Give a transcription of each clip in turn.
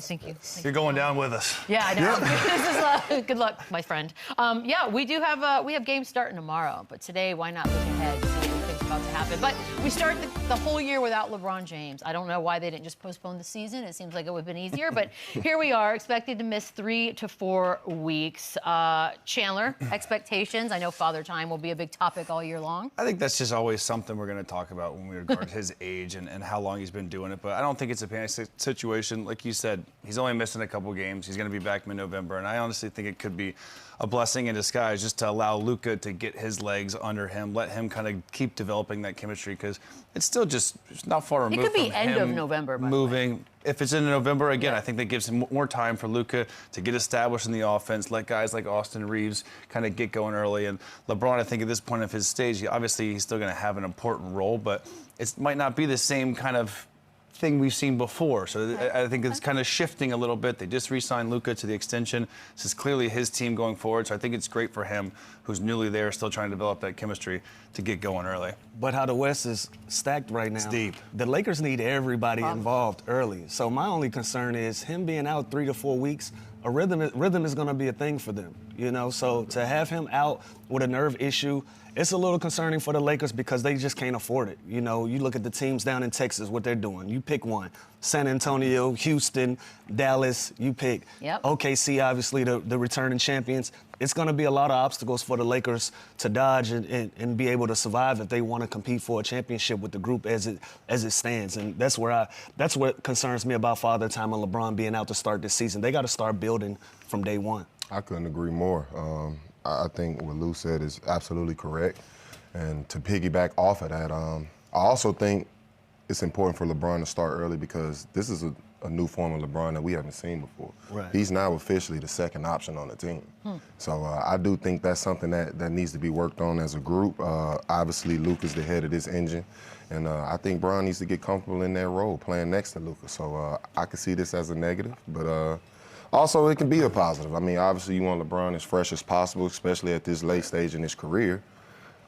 Thank you. You're going down with us. Yeah, I know. This is good luck, my friend. Yeah, we have games starting tomorrow, but today, why not look ahead, see what we think's about to happen? But we start the whole year without LeBron James. I don't know why they didn't just postpone the season. It seems like it would have been easier, but here we are, expected to miss 3 to 4 weeks. Chandler, expectations. I know Father Time will be a big topic all year long. I think that's just always something we're going to talk about when we regard his age and how long he's been doing it. But I don't think it's a panic situation. Like you said, he's only missing a couple games. He's going to be back mid-November. And I honestly think it could be a blessing in disguise just to allow Luka to get his legs under him, let him kind of keep developing that chemistry, because it's still just not far removed. It could be from end him of November, by moving. the way. If it's in November, again, I think that gives him more time for Luka to get established in the offense, let guys like Austin Reeves kind of get going early. And LeBron, I think at this point of his stage, obviously he's still going to have an important role, but it might not be the same kind of thing we've seen before. So I think it's kind of shifting a little bit. They just re-signed Luka to the extension. This is clearly his team going forward. So I think it's great for him, who's newly there, still trying to develop that chemistry, to get going early. But how the West is stacked right now. It's deep. The Lakers need everybody involved early. So my only concern is him being out 3 to 4 weeks. A rhythm is going to be a thing for them, you know. So to have him out with a nerve issue, it's a little concerning for the Lakers because they just can't afford it. You know, you look at the teams down in Texas, what they're doing. You pick one. San Antonio, Houston, Dallas, you pick. Yep. OKC, obviously, the returning champions. It's going to be a lot of obstacles for the Lakers to dodge and be able to survive if they want to compete for a championship with the group as it stands. And that's what concerns me about Father Time and LeBron being out to start this season. They got to start building from day one. I couldn't agree more. I think what Lou said is absolutely correct. And to piggyback off of that, I also think it's important for LeBron to start early because this is a new form of LeBron that we haven't seen before. Right. He's now officially the second option on the team. So I do think that's something that needs to be worked on as a group. Obviously, Luka's the head of this engine. And I think Bron needs to get comfortable in that role, playing next to Luka. So I could see this as a negative, but also it can be a positive. I mean, obviously you want LeBron as fresh as possible, especially at this late stage in his career.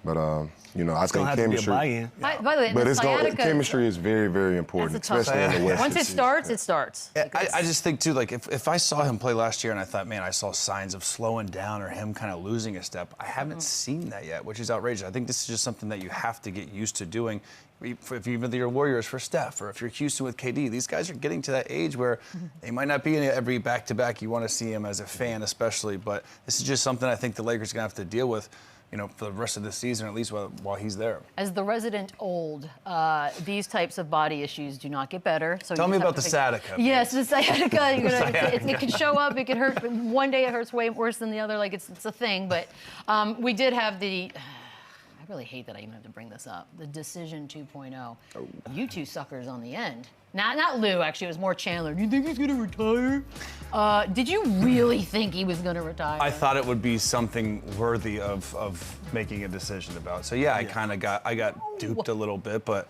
But, you know, I think chemistry. By the way, but the chemistry is very, very important, especially in the West. Once it starts, it starts. I just think, too, like, if I saw him play last year and I thought, man, I saw signs of slowing down or him kind of losing a step, I haven't seen that yet, which is outrageous. I think this is just something that you have to get used to doing. If even you're Warriors for Steph, or if you're Houston with KD, these guys are getting to that age where they might not be in every back-to-back you want to see him as a fan, especially. But this is just something I think the Lakers are going to have to deal with, you know, for the rest of the season, at least while he's there. As the resident old, these types of body issues do not get better. So Tell me about the sciatica. Yes, the sciatica. It can show up. It can hurt. One day it hurts way worse than the other. Like it's a thing. But we did have the. I really hate that I even have to bring this up. The Decision 2.0. You two suckers on the end. Not Lou, actually. It was more Chandler. Do you think he's going to retire? Did you really think he was going to retire? I thought it would be something worthy of making a decision about. So, yeah, I got duped a little bit, but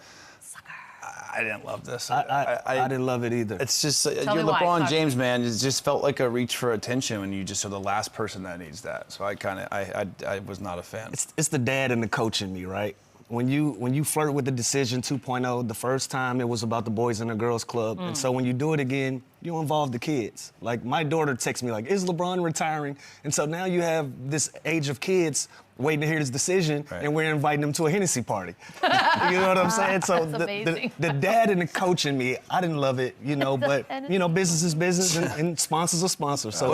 I didn't love this. I didn't love it either. It's just, you're LeBron James, man. It just felt like a reach for attention when you just are the last person that needs that. So I was not a fan. It's the dad and the coach in me, right? When you flirt with the Decision 2.0, the first time it was about the Boys and the Girls Club. And so when you do it again, you involve the kids. Like, my daughter texts me, like, is LeBron retiring? And so now you have this age of kids waiting to hear this decision, and we're inviting them to a Hennessy party. You know what I'm saying? So the dad and the coach in me, I didn't love it, you know, but, you know, business is business and sponsors are sponsors. So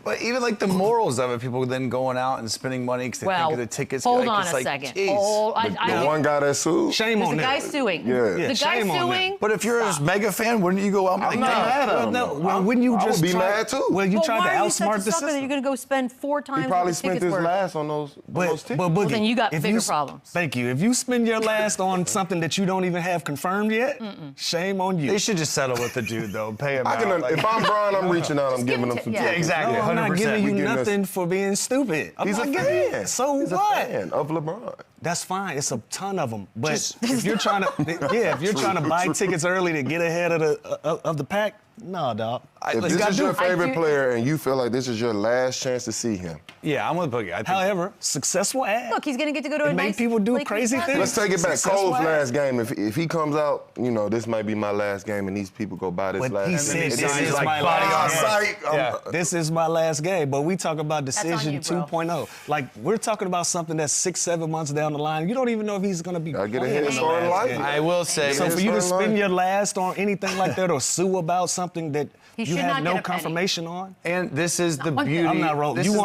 but even, like, the morals of it, people then going out and spending money because they think of the tickets. Hold on a second. The one guy that sued? Shame on him. The guy suing. Yeah. The guy suing? But if you're a mega fan, wouldn't you go out and well, wouldn't you just be mad too? Well, you tried to outsmart the system. You're going to go spend 4 times. He probably what the spent tickets his were. last on those tickets. But Boogie, Well, then you got bigger problems. Thank you. If you spend your last on something that you don't even have confirmed yet, shame on you. They should just settle with the dude, though. Pay him out. If I'm Bron, I'm reaching out. I'm giving him some tickets. Yeah, exactly. No, I'm not giving you nothing for being stupid. He's a fan. So He's what? a fan of LeBron. that's fine. It's a ton of them. But if you're trying to buy tickets early to get ahead of the pack, no, dog. If this is your favorite player and you feel like this is your last chance to see him. Yeah, I'm with Boogie. However, successful ad. Look, he's going to get to go to a nice make people do crazy things. Let's take it back. Successful Cole's ad. last game. If he comes out, you know, this might be my last game, and these people go buy this But last he game. said, And this then is he's like, my body on last sight. Yeah. This is my last game, but we talk about on decision you, bro. 2.0. Like, we're talking about something that's 6-7 months down the line. You don't even know if he's going to be Gotta get playing ahead in of the starting last life. game. I will say. So for you to spend your last on anything like that or sue about something that He you should have not no get a penny. confirmation on? And this is the one thing. beauty. I'm not rolling. this You is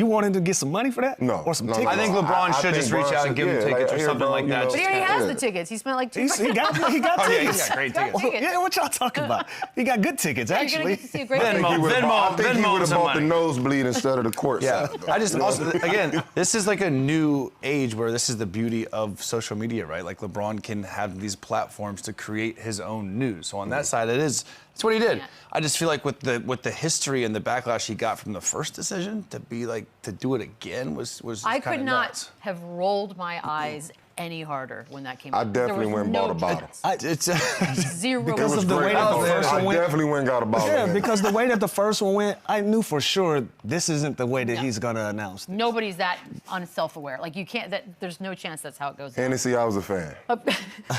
want him to get some money for that? No. Or some no, tickets? I think no. LeBron should think just reach Bron out and give him should- tickets or here, something bro, like you that. know. But he already has Yeah. the tickets. He spent like $2. He got Oh, yeah, tickets. yeah, great tickets. Yeah, what y'all talking about? He got good tickets, You're going to actually. get to see a great Venmo. game. I think he Venmo would have some bought the money. nosebleed instead of the court Yeah, side. I just also again, this is like a new age where this is the beauty of social media, right? Like LeBron can have these platforms to create his own news. So on that side, it's what he did. Yeah. I just feel like with the history and the backlash he got from the first decision, to do it again was I kinda could not nuts. have rolled my eyes any harder when that came I out. There definitely was went and no bought a bottle. chance. It's Zero. Because It of the was way great. that the first I one went. definitely went and got a bottle. Yeah, man. because the way that the first one went, I knew for sure this isn't the way that he's gonna announce this. Nobody's that unself-aware. Like you can't. There's no chance that's how it goes. Hennessy, I was a fan. But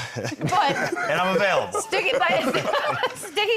and I'm available. sticking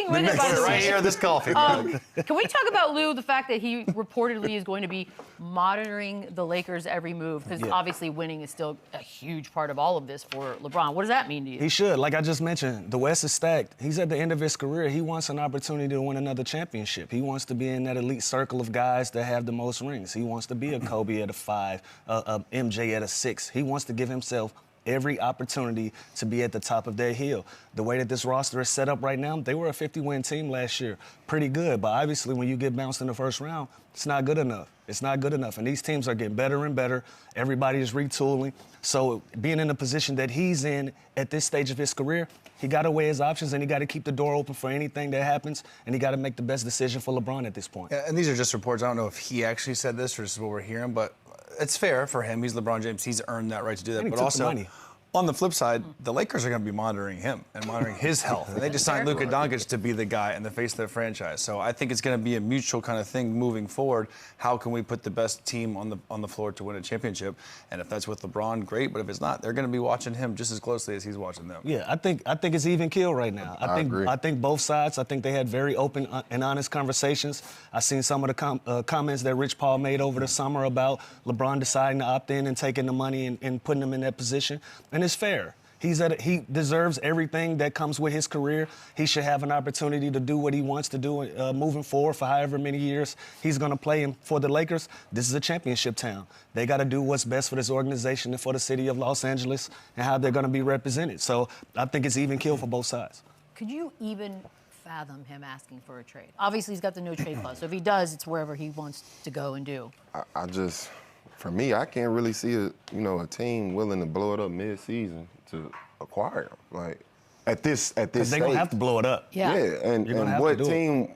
with it. By the Right way, here, this coffee. can we talk about Lou? The fact that he reportedly is going to be monitoring the Lakers' every move because obviously winning is still a huge part of all of this for LeBron. What does that mean to you? He should. Like I just mentioned, the West is stacked. He's at the end of his career. He wants an opportunity to win another championship. He wants to be in that elite circle of guys that have the most rings. He wants to be a Kobe at a 5, a MJ at a 6. He wants to give himself every opportunity to be at the top of their hill. The way that this roster is set up right now, they were a 50-win team last year. Pretty good, but obviously when you get bounced in the first round, it's not good enough. It's not good enough, and these teams are getting better and better. Everybody is retooling. So being in the position that he's in at this stage of his career, he got to weigh his options, and he got to keep the door open for anything that happens, and he got to make the best decision for LeBron at this point. Yeah, and these are just reports. I don't know if he actually said this or this is what we're hearing, but it's fair for him. He's LeBron James. He's earned that right to do that. And he But took the also, money. on the flip side, the Lakers are going to be monitoring him and monitoring his health. And they just signed Luka Doncic to be the guy and the face of their franchise. So I think it's going to be a mutual kind of thing moving forward. How can we put the best team on the floor to win a championship? And if that's with LeBron, great. But if it's not, they're going to be watching him just as closely as he's watching them. Yeah, I think it's even kill right now. I agree. I think both sides. I think they had very open and honest conversations. I seen some of the comments that Rich Paul made over the summer about LeBron deciding to opt in and taking the money and putting him in that position, and it's fair. He deserves everything that comes with his career. He should have an opportunity to do what he wants to do moving forward for however many years he's going to play. And for the Lakers, this is a championship town. They got to do what's best for this organization and for the city of Los Angeles and how they're going to be represented. So I think it's even kill for both sides. Could you even fathom him asking for a trade? Obviously, he's got the no trade clause. So if he does, it's wherever he wants to go and do. I just, for me, I can't really see a team willing to blow it up mid-season to acquire him. Like at this Because they're stage. going to have to blow it up. Yeah. and You're gonna have what to do it. team?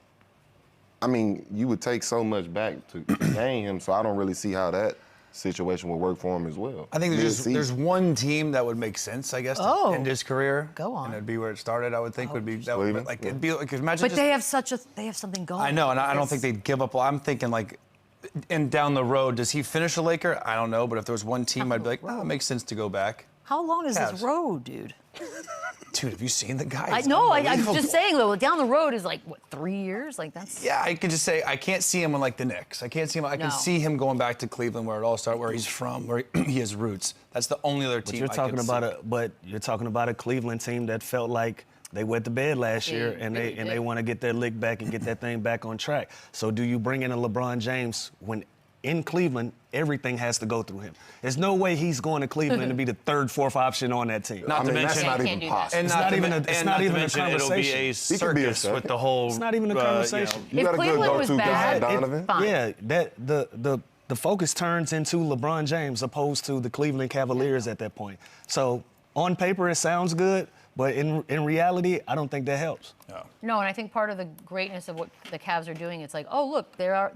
I mean, you would take so much back to gain him, so I don't really see how that situation would work for him as well. I think there's one team that would make sense, I guess, to end his career. Go on. And it'd be where it started, I would think, would be that would, Cleveland? like it'd be like imagine But just, they have something going. I know, and I don't Because- think they'd give up. I'm thinking like, and down the road, does he finish a Laker? I don't know, but if there was one team, I'd be like, oh, it makes sense to go back. How long is this Cavs. road, dude? Dude, have you seen the guy? I It's know. I'm unbelievable. just saying though. Down the road is like what, 3 years? Like that's. Yeah, I could just say I can't see him on like the Knicks. I can't see him. I can No. see him going back to Cleveland, where it all started, where he's from, where he has roots. That's the only other team. You're talking about a Cleveland team that felt like they wet the bed last They year, and really they did. want to get their lick back and get that thing back on track. So do you bring in a LeBron James when in Cleveland everything has to go through him? There's no way he's going to Cleveland to be the third, fourth option on that team. Not I to mean, that's mention, not Can't even do that. possible. and It's not not to even men- a- it's and not to even a mention It'll be a conversation. He could be a circus with second. the whole. It's not even a conversation. You If got a good Cleveland was go-to guy, bad, Donovan. fine. Yeah, the focus turns into LeBron James opposed to the Cleveland Cavaliers at that point. So on paper it sounds good, But in reality, I don't think that helps. No, and I think part of the greatness of what the Cavs are doing, it's like, oh, look, they are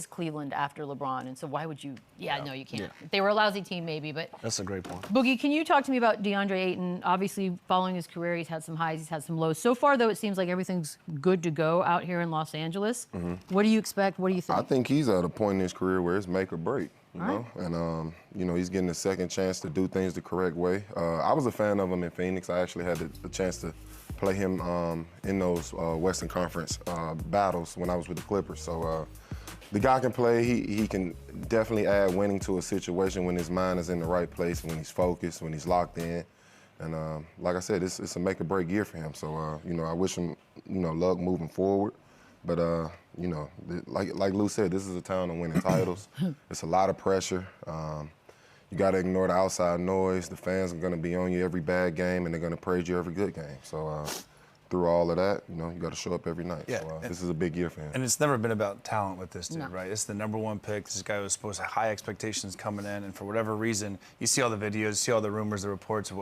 Cleveland after LeBron. And so why would you? Yeah, no, you can't. Yeah. If they were a lousy team, maybe, but. That's a great point. Boogie, can you talk to me about DeAndre Ayton? Obviously, following his career, he's had some highs, he's had some lows. So far, though, it seems like everything's good to go out here in Los Angeles. What do you expect? What do you think? I think he's at a point in his career where it's make or break. You know, right. and you know, he's getting a second chance to do things the correct way. I was a fan of him in Phoenix. I actually had the chance to play him in those Western Conference battles when I was with the Clippers. So the guy can play. He can definitely add winning to a situation when his mind is in the right place, when he's focused, when he's locked in. And like I said, it's a make or break year for him. So you know, I wish him luck moving forward. But you know, like Lou said, this is a town of winning titles. It's a lot of pressure. You got to ignore the outside noise. The fans are going to be on you every bad game, and they're going to praise you every good game. So through all of that, you know, you got to show up every night. Yeah. So this is a big year for him. And it's never been about talent with this dude, No. right? It's the #1 pick. This guy was supposed to have high expectations coming in, and for whatever reason, you see all the videos, see all the rumors, the reports,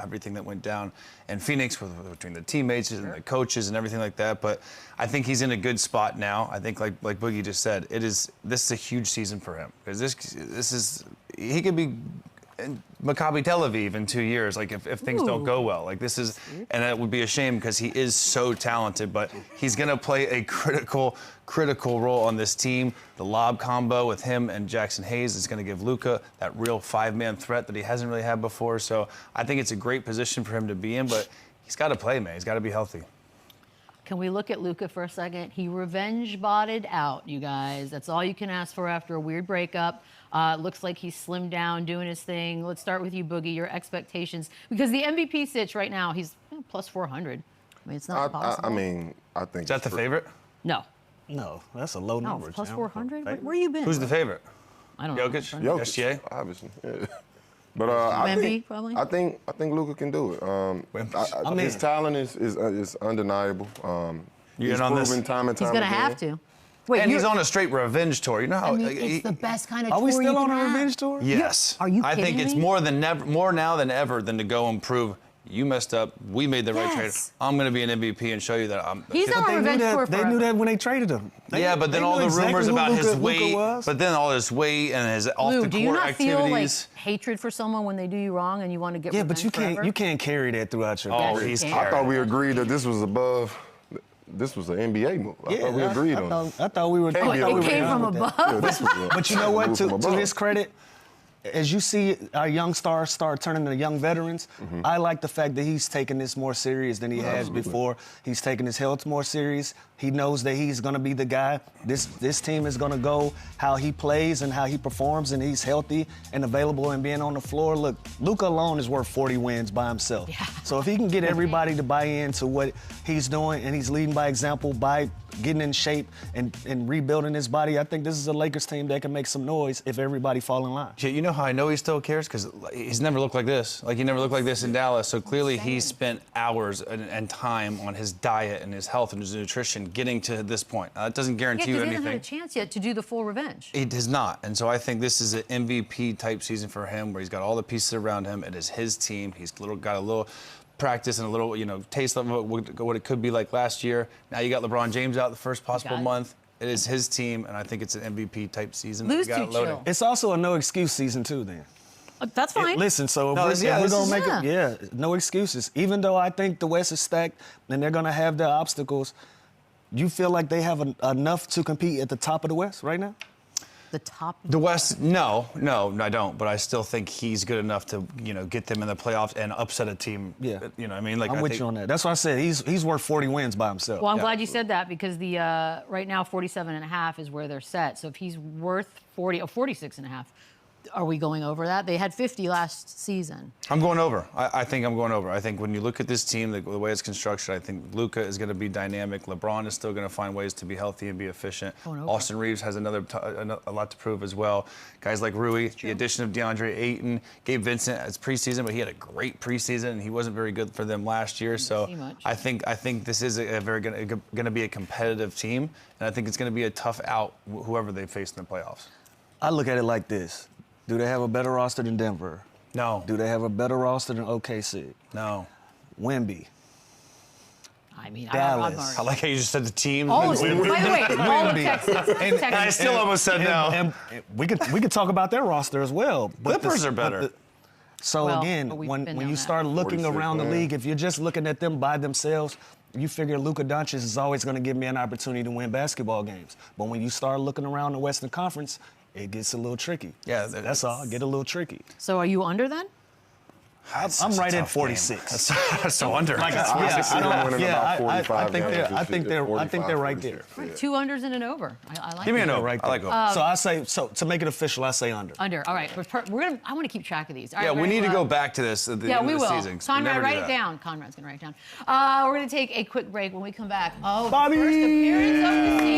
everything that went down in Phoenix between the teammates and the coaches and everything like that. But I think he's in a good spot now. I think, like Boogie just said, this is a huge season for him because he could be in Maccabi Tel Aviv in 2 years, like if things don't go well. Like this is, and it would be a shame because he is so talented, but he's gonna play a critical role on this team. The lob combo with him and Jackson Hayes is gonna give Luka that real 5-man threat that he hasn't really had before. So I think it's a great position for him to be in, but he's gotta play, man. He's gotta be healthy. Can we look at Luka for a second? He revenge botted out, you guys. That's all you can ask for after a weird breakup. Looks like he's slimmed down, doing his thing. Let's start with you, Boogie, your expectations. Because the MVP sitch right now, he's plus 400. I mean, it's not impossible. I mean, I think. Is that the favorite? No. No, that's a low number. Plus champ. 400? Where you been? Who's the favorite? I don't know. Jokic? Jokic, SGA? obviously. Yeah. But I think, probably? I think Luka can do it. I mean, his talent is undeniable. You He's in on this? proven time and time He's going to again. have to. Wait, And he's on a straight revenge tour. You know how? I mean, it's the best kind of Are tour we you still on can a have. revenge tour? Yes. Are you I think kidding it's me? more now than ever than to go and prove you messed up. We made the right trade. Yes. I'm going to be an MVP and show you that I'm. He's on a They knew revenge tour that. They forever. knew that when they traded him. Yeah, but then all the rumors about his weight, but then all his weight and his off Lou, the do you court not feel like activities. hatred for someone when they do you wrong and you want to get Yeah, revenge but you forever? can't carry that throughout your Oh, career. he's I I terrible. thought we agreed that this was above. This was an NBA move. I thought we agreed on it. I thought we were. Can't be it over came there. from with that. above. Yeah, this was a But you know what? move from To above. his credit, as you see our young stars start turning into young veterans, I like the fact that he's taking this more serious than he has before. He's taking his health more serious. He knows that he's going to be the guy. This team is going to go how he plays and how he performs, and he's healthy and available and being on the floor. Look, Luka alone is worth 40 wins by himself. Yeah. So if he can get everybody to buy into what he's doing and he's leading by example by getting in shape and rebuilding his body, I think this is a Lakers team that can make some noise if everybody fall in line. You know how I know he still cares? Because he's never looked like this. Like, he never looked like this in Dallas. So clearly he's spent hours and time on his diet and his health and his nutrition getting to this point. That doesn't Yeah, guarantee because you he hasn't had a anything. chance yet to do the full revenge. It does not. And so I think this is an MVP-type season for him where he's got all the pieces around him. It is his team. He's got a little practice and a little, taste of what it could be like last year. Now you got LeBron James out the first possible Got it. month. It is his team, and I think it's an MVP-type season. Lou's You got it too loaded. chill. It's also a no excuse season too. Then That's fine. listen, so if No, we're, this- yeah, if we're this gonna is- make it, no excuses. Even though I think the West is stacked and they're gonna have their obstacles, you feel like they have enough to compete at the top of the West right now? The top. The West, no, I don't. But I still think he's good enough to, get them in the playoffs and upset a team. Yeah. I mean, like I'm I with think, you on that. That's why I said he's worth 40 wins by himself. Well, I'm glad you said that because the right now 47.5 is where they're set. So if he's worth 46.5, are we going over that? They had 50 last season. I'm going over. I think I'm going over. I think when you look at this team, the way it's constructed, I think Luka is going to be dynamic. LeBron is still going to find ways to be healthy and be efficient. Going over. Austin Reeves has a lot to prove as well. Guys like Rui, the addition of DeAndre Ayton, Gabe Vincent as preseason, but he had a great preseason and he wasn't very good for them last year. So see much. I think this is a very going to be a competitive team, and I think it's going to be a tough out whoever they face in the playoffs. I look at it like this. Do they have a better roster than Denver? No. Do they have a better roster than OKC? No. Wemby. I mean, Dallas. I like how you just said the team. Oh, by the way, all of Wemby. Texas. Texas. I still almost said no. And we could talk about their roster as well. But Clippers are better. So Well, again, but we've when been you down start looking 46 around the wins. league, if you're just looking at them by themselves, you figure Luka Doncic is always going to give me an opportunity to win basketball games. But when you start looking around the Western Conference, it gets a little tricky. Yeah, that's all. Get a little tricky. So are you under then? I'm right at 46. That's so under. Like, I see them winning about 45 I think games I think this year, they're right there. 46, 2 unders and an over. I like Give me that. an over. Right I like there. over. So I say to make it official, I say under. Under. All right. I want to keep track of these. All right, Yeah, we ready? need to Well, go back to this at the Yeah, end we of the will. season. 'cause we Conrad, never do write it that. down. Conrad's going to write it down. We're going to take a quick break. When we come back, the Bobby! first appearance of the season.